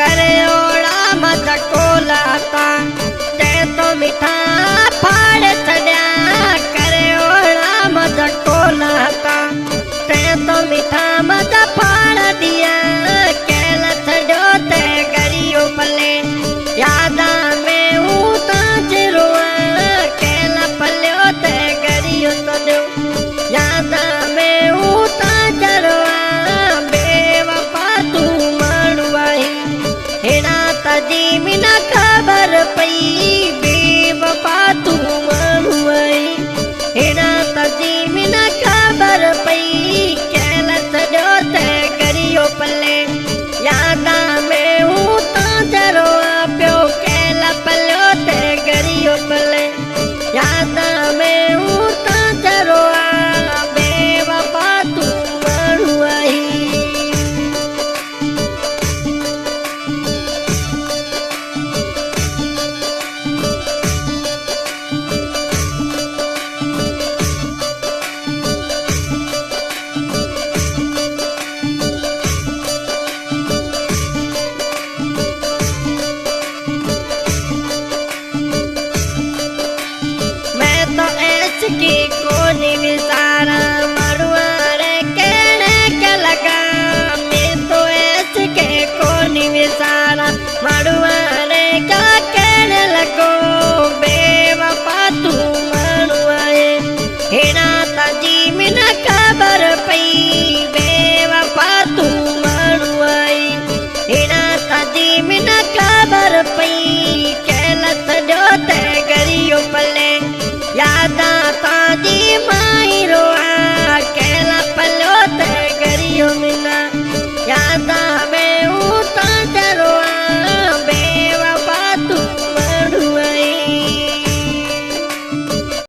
करे ओड़ा मत कोलाता ते तो मिठा फाड़ छड़िया करे ओड़ा मत कोलाता ते तो मिठा मत फाड़ दिया केल छड़ो ते गरियो पले यादा में हूँ ताज रुआ केल पल्यो ते गरियो तो दो यादा में हूँ ताज रुआ बेवफा तू मानुआई हेड़ा तजी मिना खबर पई बेवफा तू मानुआई हेड़ा तजी मिना खबर पई केल छड़ो ते गरियो पले यादा में हूँ ताज रुआ प्यो केल पल्यो ते गरियो पले यादा में हूँ ताज रुआ बेवफा तू मानुआई मैं तो ऐस की कोनी विसारा मरुआरे कहने के लगा मैं तो ऐस के कोनी विसारा मरुआरे का कहने लगो बेवफा तू मरुआए हेड़ा तजी मिना खबर पई बेवफा तू मरुआई हेड़ा तजी मिना खबर पई